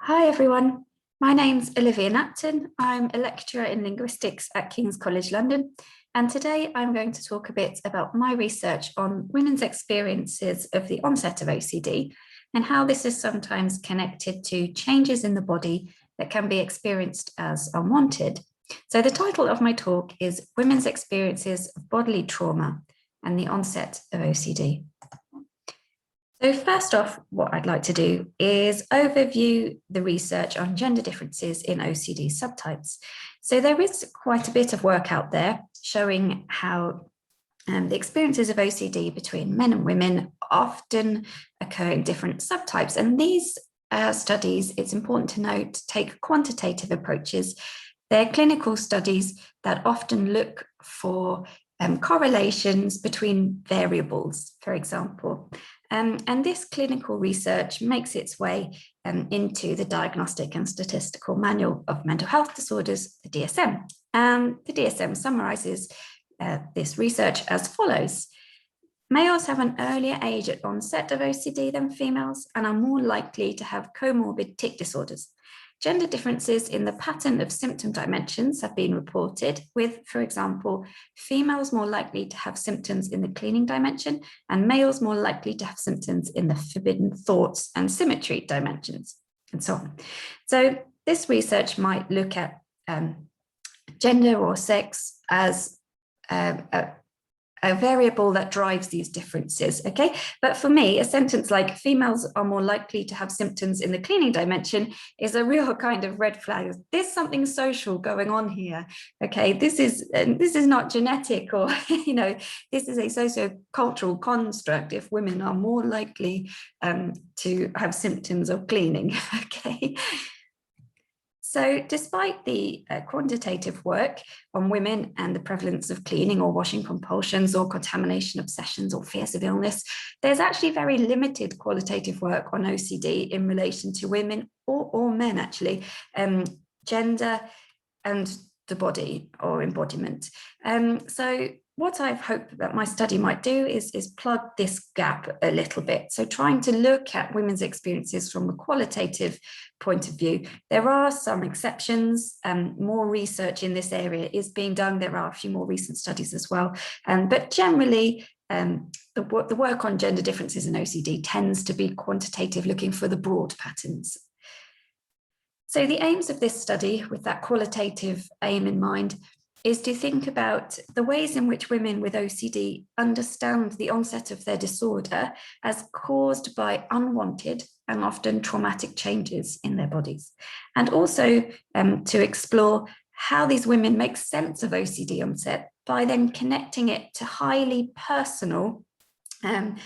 Hi everyone, my name's Olivia Knapton. I'm a lecturer in linguistics at King's College London, and today I'm going to talk a bit about my research on women's experiences of the onset of OCD and how this is sometimes connected to changes in the body that can be experienced as unwanted. So the title of my talk is Women's Experiences of Bodily Trauma and the Onset of OCD. So first off, what I'd like to do is overview the research on gender differences in OCD subtypes. So there is quite a bit of work out there showing how the experiences of OCD between men and women often occur in different subtypes. And these studies, it's important to note, take quantitative approaches. They're clinical studies that often look for correlations between variables, for example. And this clinical research makes its way into the Diagnostic and Statistical Manual of Mental Health Disorders, the DSM. And the DSM summarizes this research as follows. Males have an earlier age at onset of OCD than females and are more likely to have comorbid tic disorders. Gender differences in the pattern of symptom dimensions have been reported with, for example, females more likely to have symptoms in the cleaning dimension and males more likely to have symptoms in the forbidden thoughts and symmetry dimensions, and so on. So this research might look at gender or sex as a variable that drives these differences, okay? But for me, a sentence like females are more likely to have symptoms in the cleaning dimension is a real kind of red flag. There's something social going on here, okay? This is not genetic or, this is a sociocultural construct if women are more likely to have symptoms of cleaning, okay? So despite the quantitative work on women and the prevalence of cleaning or washing compulsions or contamination obsessions or fears of illness, there's actually very limited qualitative work on OCD in relation to women or men actually, gender and the body or embodiment. So what I've hoped that my study might do is plug this gap a little bit. So trying to look at women's experiences from a qualitative point of view. There are some exceptions. More research in this area is being done. There are a few more recent studies as well. But generally, the work on gender differences in OCD tends to be quantitative, looking for the broad patterns. So the aims of this study, with that qualitative aim in mind, is to think about the ways in which women with OCD understand the onset of their disorder as caused by unwanted and often traumatic changes in their bodies. And also to explore how these women make sense of OCD onset by then connecting it to highly personal and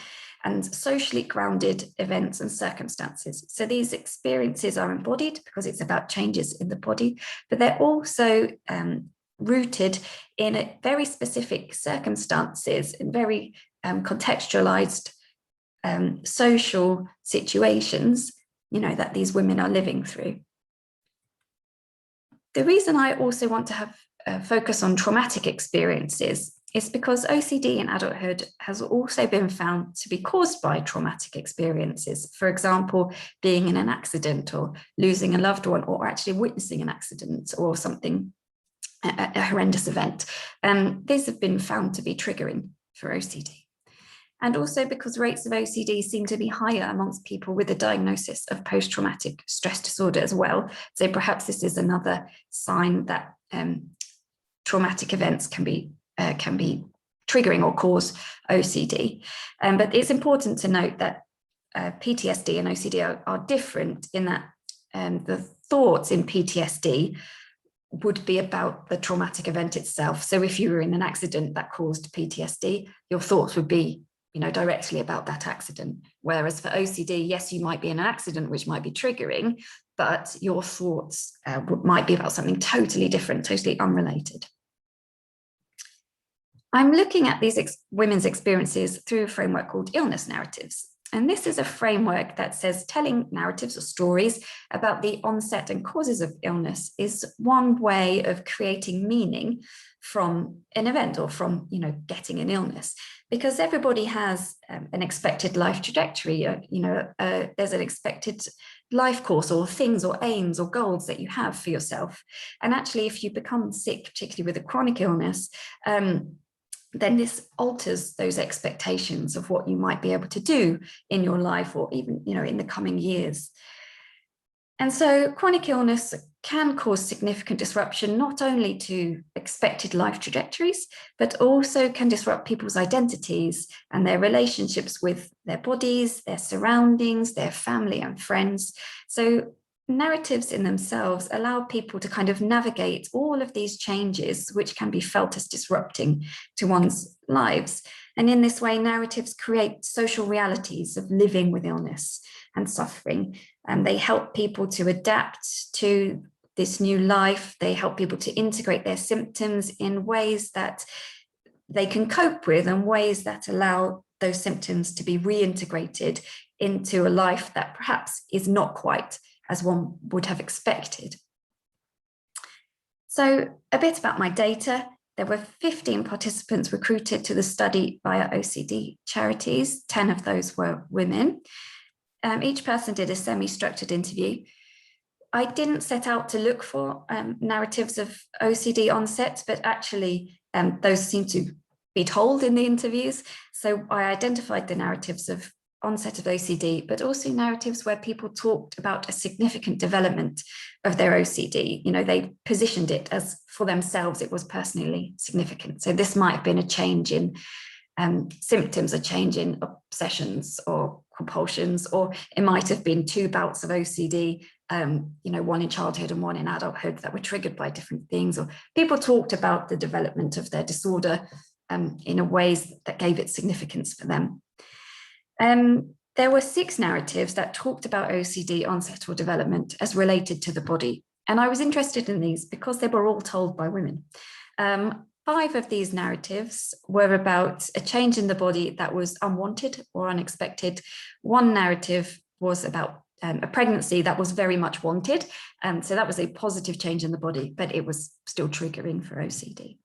socially grounded events and circumstances. So these experiences are embodied because it's about changes in the body, but they're also rooted in very specific circumstances and very contextualized social situations, that these women are living through. The reason I also want to have focus on traumatic experiences is because OCD in adulthood has also been found to be caused by traumatic experiences. For example, being in an accident or losing a loved one or actually witnessing an accident or something, a horrendous event. These have been found to be triggering for OCD. And also because rates of OCD seem to be higher amongst people with a diagnosis of post-traumatic stress disorder as well. So perhaps this is another sign that traumatic events can be triggering or cause OCD. But it's important to note that PTSD and OCD are different in that the thoughts in PTSD would be about the traumatic event itself. So if you were in an accident that caused PTSD, your thoughts would be, directly about that accident. Whereas for OCD, yes, you might be in an accident, which might be triggering, but your thoughts might be about something totally different, totally unrelated. I'm looking at these women's experiences through a framework called illness narratives. And this is a framework that says telling narratives or stories about the onset and causes of illness is one way of creating meaning from an event or from, getting an illness, because everybody has an expected life trajectory. There's an expected life course or things or aims or goals that you have for yourself. And actually, if you become sick, particularly with a chronic illness, then this alters those expectations of what you might be able to do in your life or even, in the coming years. And so chronic illness can cause significant disruption, not only to expected life trajectories, but also can disrupt people's identities and their relationships with their bodies, their surroundings, their family and friends. So narratives in themselves allow people to kind of navigate all of these changes, which can be felt as disrupting to one's lives. And in this way, narratives create social realities of living with illness and suffering. And they help people to adapt to this new life. They help people to integrate their symptoms in ways that they can cope with and ways that allow those symptoms to be reintegrated into a life that perhaps is not quite as one would have expected. So a bit about my data. There were 15 participants recruited to the study via OCD charities. 10 of those were women. Each person did a semi-structured interview. I didn't set out to look for narratives of OCD onset, but actually those seem to be told in the interviews. So I identified the narratives of onset of OCD, but also narratives where people talked about a significant development of their OCD. They positioned it as for themselves, it was personally significant. So this might have been a change in symptoms, a change in obsessions or compulsions, or it might have been 2 bouts of OCD, one in childhood and one in adulthood that were triggered by different things, or people talked about the development of their disorder in a ways that gave it significance for them. There were 6 narratives that talked about OCD onset or development as related to the body. And I was interested in these because they were all told by women. 5 of these narratives were about a change in the body that was unwanted or unexpected. 1 narrative was about a pregnancy that was very much wanted. So that was a positive change in the body, but it was still triggering for OCD.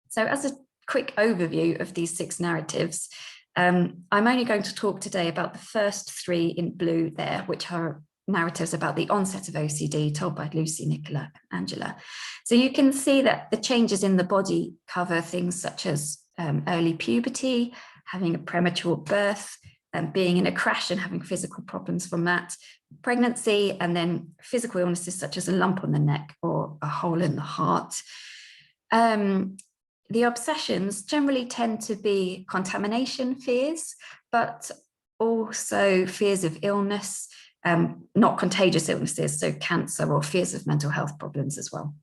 So as a quick overview of these 6 narratives, I'm only going to talk today about the first 3 in blue there, which are narratives about the onset of OCD told by Lucy, Nicola, and Angela. So you can see that the changes in the body cover things such as early puberty, having a premature birth, being in a crash and having physical problems from that, pregnancy, and then physical illnesses such as a lump on the neck or a hole in the heart. The obsessions generally tend to be contamination fears, but also fears of illness, not contagious illnesses, so cancer or fears of mental health problems as well.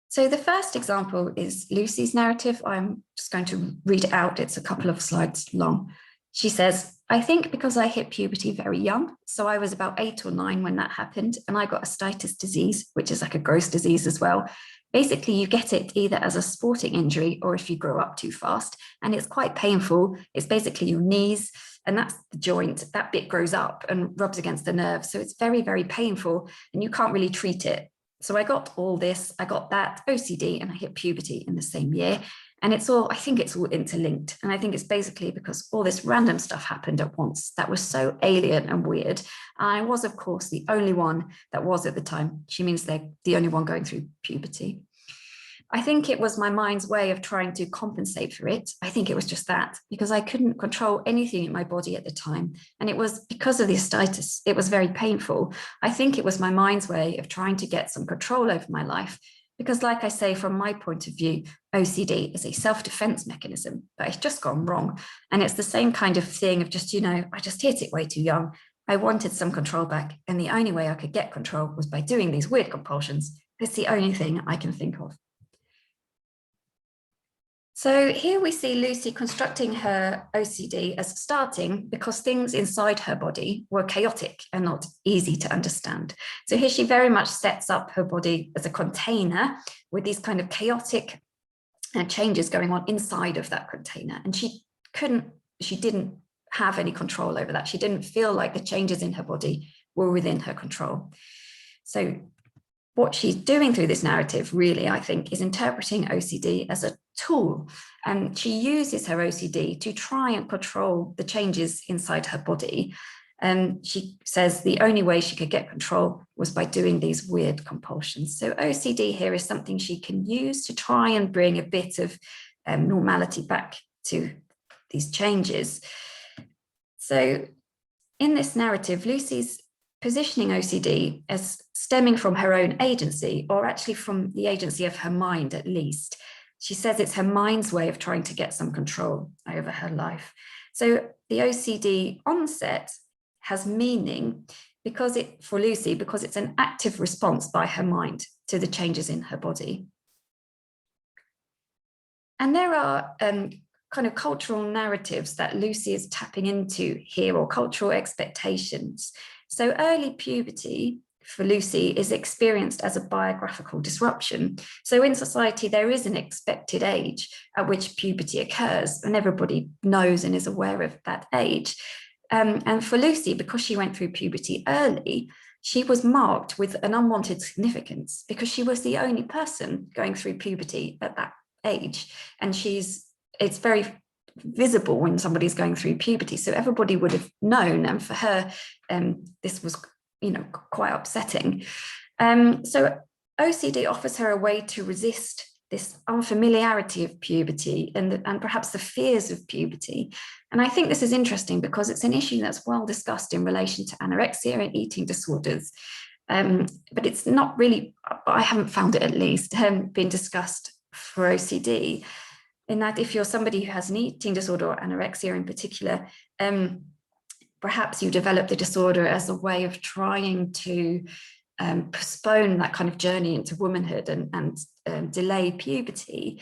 So the first example is Lucy's narrative. I'm just going to read it out. It's a couple of slides long. She says, I think because I hit puberty very young, so I was about 8 or 9 when that happened, and I got osteitis disease, which is like a gross disease as well. Basically, you get it either as a sporting injury or if you grow up too fast, and it's quite painful. It's basically your knees, and that's the joint. That bit grows up and rubs against the nerve. So it's very, very painful, and you can't really treat it. So I got all this, I got that OCD, and I hit puberty in the same year. And I think it's all interlinked. And I think it's basically because all this random stuff happened at once that was so alien and weird. I was, of course, the only one that was at the time. She means they're the only one going through puberty. I think it was my mind's way of trying to compensate for it. I think it was just that, because I couldn't control anything in my body at the time. And it was because of the osteitis. It was very painful. I think it was my mind's way of trying to get some control over my life. Because like I say, from my point of view, OCD is a self-defense mechanism, but it's just gone wrong. And it's the same kind of thing of just, I just hit it way too young. I wanted some control back. And the only way I could get control was by doing these weird compulsions. It's the only thing I can think of. So here we see Lucy constructing her OCD as starting because things inside her body were chaotic and not easy to understand. So here she very much sets up her body as a container with these kind of chaotic changes going on inside of that container. And she didn't have any control over that. She didn't feel like the changes in her body were within her control. So what she's doing through this narrative really, I think, is interpreting OCD as a tool. And she uses her OCD to try and control the changes inside her body. And she says the only way she could get control was by doing these weird compulsions. So OCD here is something she can use to try and bring a bit of normality back to these changes. So in this narrative, Lucy's positioning OCD as stemming from her own agency, or actually from the agency of her mind at least. She says it's her mind's way of trying to get some control over her life. So the OCD onset has meaning for Lucy, because it's an active response by her mind to the changes in her body. And there are kind of cultural narratives that Lucy is tapping into here, or cultural expectations. So early puberty for Lucy is experienced as a biographical disruption. So in society, there is an expected age at which puberty occurs, and everybody knows and is aware of that age. And for Lucy, because she went through puberty early, she was marked with an unwanted significance because she was the only person going through puberty at that age. And it's very visible when somebody's going through puberty. So everybody would have known. And for her, this was, quite upsetting. So OCD offers her a way to resist this unfamiliarity of puberty and perhaps the fears of puberty. And I think this is interesting because it's an issue that's well discussed in relation to anorexia and eating disorders. But it's not really, I haven't found it at least, been discussed for OCD, in that if you're somebody who has an eating disorder or anorexia in particular, perhaps you develop the disorder as a way of trying to postpone that kind of journey into womanhood and delay puberty.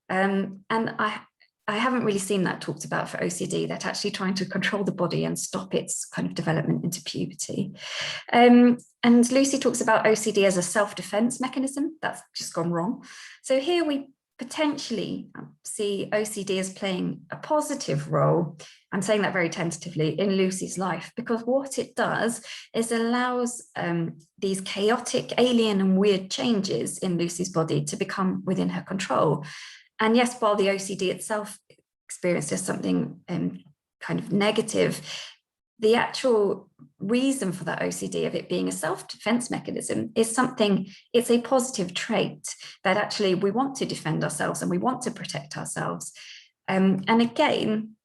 And I haven't really seen that talked about for OCD, that actually trying to control the body and stop its kind of development into puberty. And Lucy talks about OCD as a self-defense mechanism. That's just gone wrong. So here we potentially see OCD as playing a positive role. I'm saying that very tentatively, in Lucy's life, because what it does is allows these chaotic, alien and weird changes in Lucy's body to become within her control. And yes, while the OCD itself experienced as something kind of negative, the actual reason for that OCD of it being a self-defense mechanism is something, it's a positive trait that actually we want to defend ourselves and we want to protect ourselves. And again,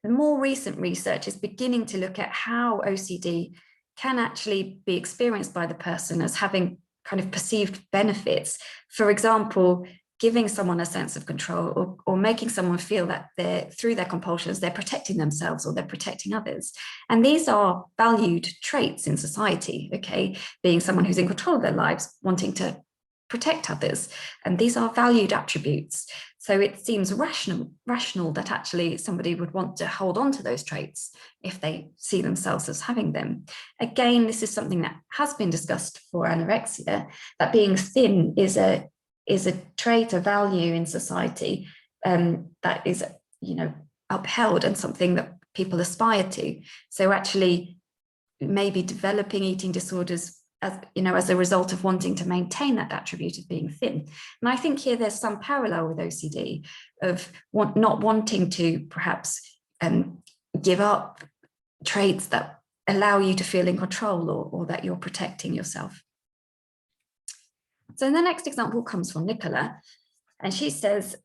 more recent research is beginning to look at how OCD can actually be experienced by the person as having kind of perceived benefits. For example, giving someone a sense of control, or making someone feel that through their compulsions, they're protecting themselves or they're protecting others. And these are valued traits in society, okay? Being someone who's in control of their lives, wanting to protect others. And these are valued attributes. So it seems rational that actually somebody would want to hold on to those traits if they see themselves as having them. Again, this is something that has been discussed for anorexia, that being thin is a trait, a value in society that is, upheld and something that people aspire to. So actually, maybe developing eating disorders as a result of wanting to maintain that attribute of being thin. And I think here there's some parallel with OCD of not wanting to perhaps give up traits that allow you to feel in control, or that you're protecting yourself. So the next example comes from Nicola, and she says,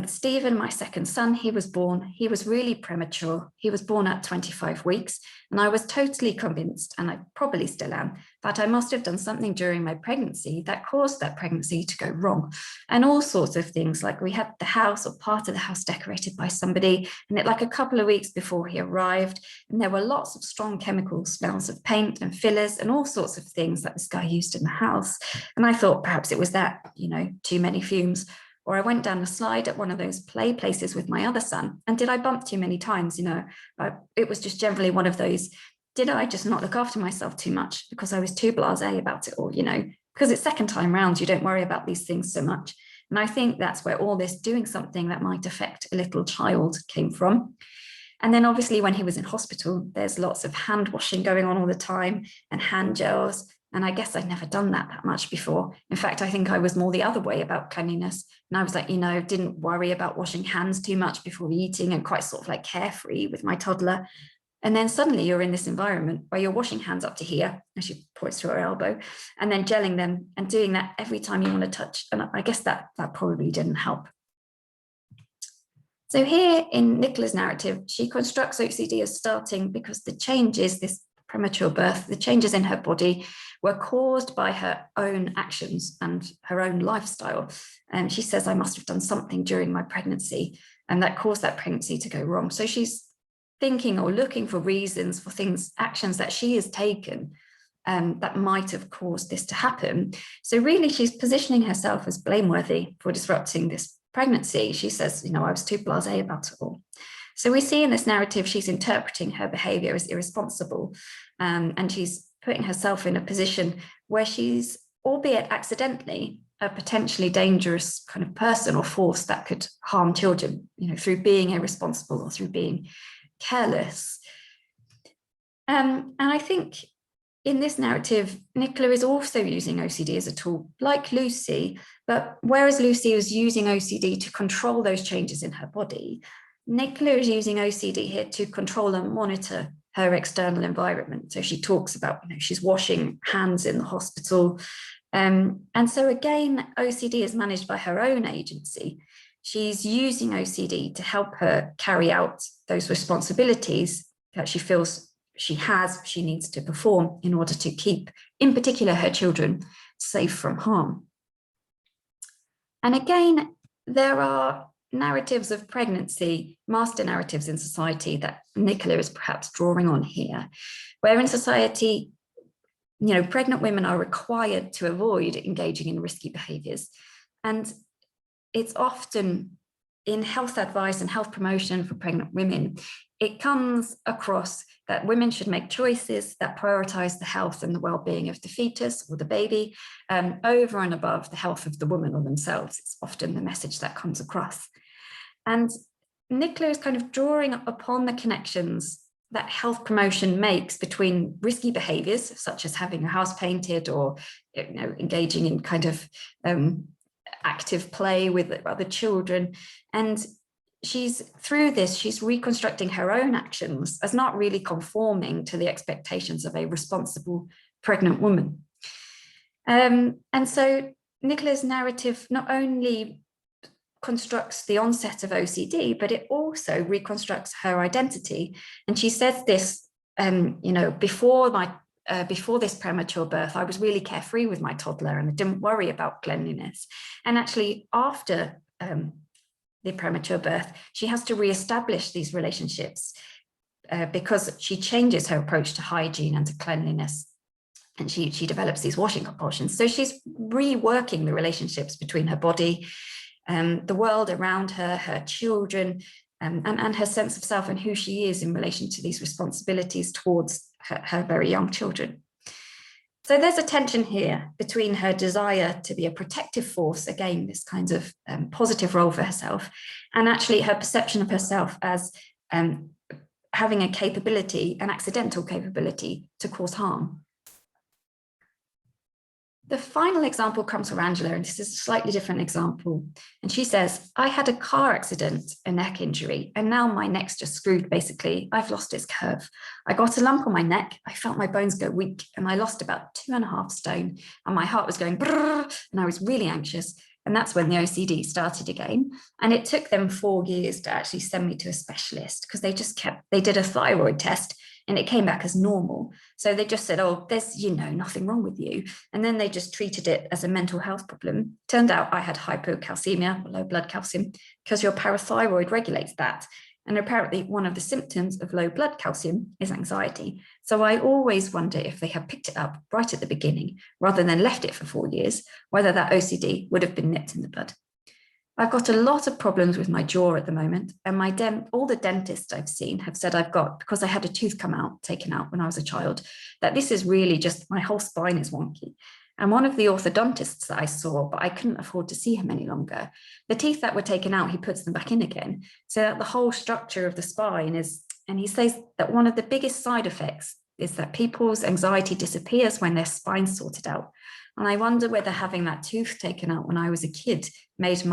Stephen, my second son, he was really premature. He was born at 25 weeks, and I was totally convinced, and I probably still am, that I must have done something during my pregnancy that caused that pregnancy to go wrong. And all sorts of things, like we had the house or part of the house decorated by somebody, and like a couple of weeks before he arrived, and there were lots of strong chemical smells of paint and fillers and all sorts of things that this guy used in the house. And I thought perhaps it was that, too many fumes. Or I went down a slide at one of those play places with my other son. And did I bump too many times? It was just generally one of those, did I just not look after myself too much because I was too blasé about it? Or, because it's second time round, you don't worry about these things so much. And I think that's where all this doing something that might affect a little child came from. And then obviously when he was in hospital, there's lots of hand washing going on all the time, and hand gels And I guess I'd never done that much before. In fact, I think I was more the other way about cleanliness. And I was like, didn't worry about washing hands too much before eating, and quite sort of like carefree with my toddler. And then suddenly you're in this environment where you're washing hands up to here, as she points to her elbow, and then gelling them and doing that every time you want to touch. And I guess that probably didn't help. So here in Nicola's narrative, she constructs OCD as starting because the changes, this premature birth, the changes in her body were caused by her own actions and her own lifestyle. And she says, I must have done something during my pregnancy, and that caused that pregnancy to go wrong. So she's thinking or looking for reasons for things, actions that she has taken that might have caused this to happen. So really she's positioning herself as blameworthy for disrupting this pregnancy. She says, I was too blasé about it all. So we see in this narrative, she's interpreting her behavior as irresponsible, and she's putting herself in a position where she's, albeit accidentally, a potentially dangerous kind of person or force that could harm children, through being irresponsible or through being careless. And I think in this narrative, Nicola is also using OCD as a tool, like Lucy, but whereas Lucy was using OCD to control those changes in her body, Nicola is using OCD here to control and monitor her external environment. So she talks about, she's washing hands in the hospital. And so again, OCD is managed by her own agency. She's using OCD to help her carry out those responsibilities that she feels she needs to perform in order to keep, in particular, her children safe from harm. And again, there are narratives of pregnancy, master narratives in society that Nicola is perhaps drawing on here, where in society, pregnant women are required to avoid engaging in risky behaviors. And it's often in health advice and health promotion for pregnant women, it comes across that women should make choices that prioritize the health and the well-being of the fetus or the baby over and above the health of the woman or themselves. It's often the message that comes across. And Nicola is kind of drawing upon the connections that health promotion makes between risky behaviors, such as having a house painted or engaging in kind of active play with other children. And through this, she's reconstructing her own actions as not really conforming to the expectations of a responsible pregnant woman. And so Nicola's narrative not only constructs the onset of OCD, but it also reconstructs her identity. And she says this, before this premature birth, I was really carefree with my toddler and I didn't worry about cleanliness. And actually, after the premature birth, she has to reestablish these relationships because she changes her approach to hygiene and to cleanliness. And she develops these washing compulsions. So she's reworking the relationships between her body, the world around her, her children, and her sense of self and who she is in relation to these responsibilities towards her very young children. So there's a tension here between her desire to be a protective force, again, this kind of positive role for herself, and actually her perception of herself as having a capability, an accidental capability to cause harm. The final example comes from Angela, and this is a slightly different example. And she says, I had a car accident, a neck injury, and now my neck's just screwed, basically. I've lost its curve. I got a lump on my neck. I felt my bones go weak, and I lost about 2.5 stone, and my heart was going brrr, and I was really anxious. And that's when the OCD started again. And it took them 4 years to actually send me to a specialist because they did a thyroid test and it came back as normal. So they just said, oh, there's, nothing wrong with you. And then they just treated it as a mental health problem. Turned out I had hypocalcemia, or low blood calcium, because your parathyroid regulates that. And apparently one of the symptoms of low blood calcium is anxiety. So I always wonder if they had picked it up right at the beginning, rather than left it for 4 years, whether that OCD would have been nipped in the bud. I've got a lot of problems with my jaw at the moment, and all the dentists I've seen have said I've got, because I had a tooth taken out when I was a child, that this is really just, my whole spine is wonky. And one of the orthodontists that I saw, but I couldn't afford to see him any longer, the teeth that were taken out, he puts them back in again. So that the whole structure of the spine is, and he says that one of the biggest side effects is that people's anxiety disappears when their spine's sorted out. And I wonder whether having that tooth taken out when I was a kid made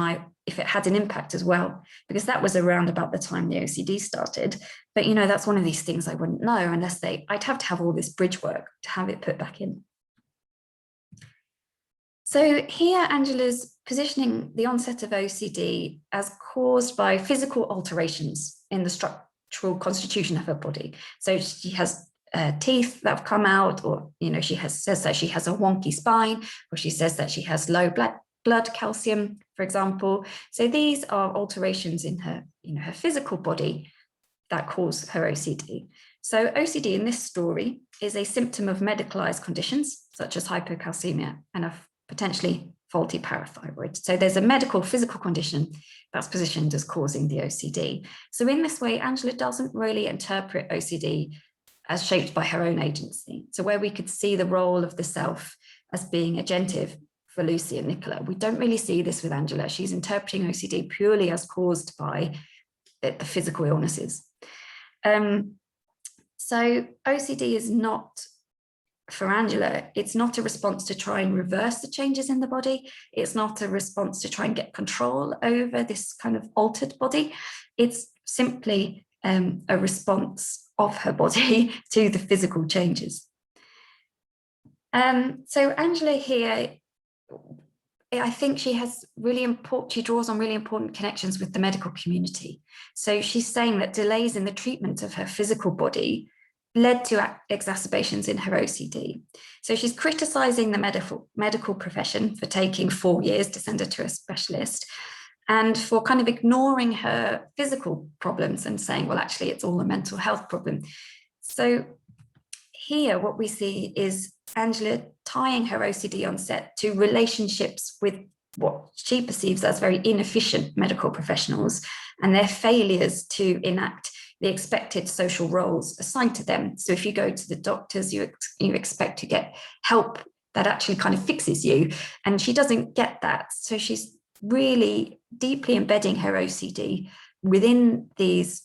if it had an impact as well, because that was around about the time the OCD started. But, that's one of these things I wouldn't know unless I'd have to have all this bridge work to have it put back in. So here, Angela's positioning the onset of OCD as caused by physical alterations in the structural constitution of her body. So she has teeth that have come out, or she says that she has a wonky spine, or she says that she has low blood calcium, for example. So these are alterations in her, her physical body that cause her OCD. So OCD in this story is a symptom of medicalized conditions such as hypocalcemia and a potentially faulty parathyroid. So there's a medical physical condition that's positioned as causing the OCD. So in this way, Angela doesn't really interpret OCD as shaped by her own agency. So where we could see the role of the self as being agentive for Lucy and Nicola, we don't really see this with Angela. She's interpreting OCD purely as caused by the physical illnesses. So OCD is not, for Angela, it's not a response to try and reverse the changes in the body. It's not a response to try and get control over this kind of altered body. It's simply a response of her body to the physical changes. So Angela here, I think she draws on really important connections with the medical community. So she's saying that delays in the treatment of her physical body led to exacerbations in her OCD. So she's criticizing the medical profession for taking 4 years to send her to a specialist and for kind of ignoring her physical problems and saying, well, actually, it's all a mental health problem. So here, what we see is Angela tying her OCD onset to relationships with what she perceives as very inefficient medical professionals and their failures to enact the expected social roles assigned to them. So if you go to the doctors, you expect to get help that actually kind of fixes you, and she doesn't get that. So she's really deeply embedding her OCD within these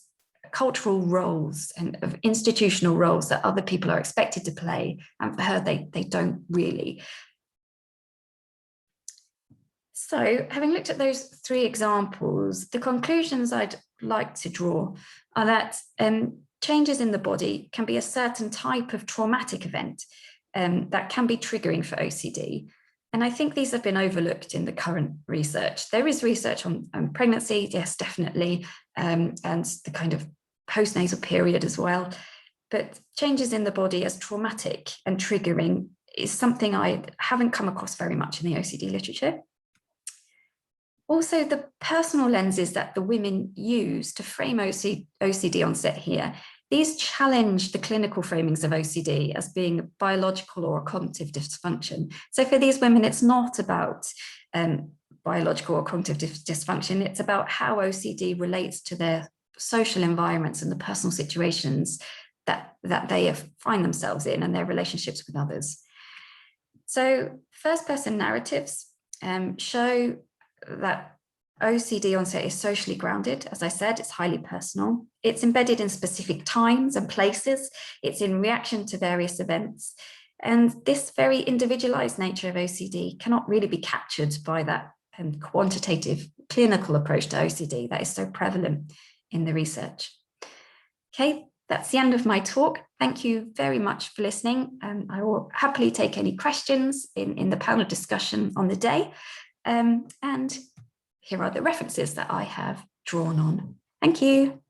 cultural roles and of institutional roles that other people are expected to play, and for her, they don't really. So having looked at those 3 examples, the conclusions I'd like to draw are that changes in the body can be a certain type of traumatic event that can be triggering for OCD. And I think these have been overlooked in the current research. There is research on pregnancy, yes, definitely, and the kind of postnatal period as well. But changes in the body as traumatic and triggering is something I haven't come across very much in the OCD literature. Also, the personal lenses that the women use to frame OCD onset here, these challenge the clinical framings of OCD as being a biological or a cognitive dysfunction. So for these women, it's not about biological or cognitive dysfunction, it's about how OCD relates to their social environments and the personal situations that they find themselves in and their relationships with others. So first-person narratives show that OCD onset is socially grounded. As I said, it's highly personal. It's embedded in specific times and places. It's in reaction to various events. And this very individualized nature of OCD cannot really be captured by that quantitative clinical approach to OCD that is so prevalent in the research. Okay, that's the end of my talk. Thank you very much for listening. I will happily take any questions in the panel discussion on the day. And here are the references that I have drawn on. Thank you.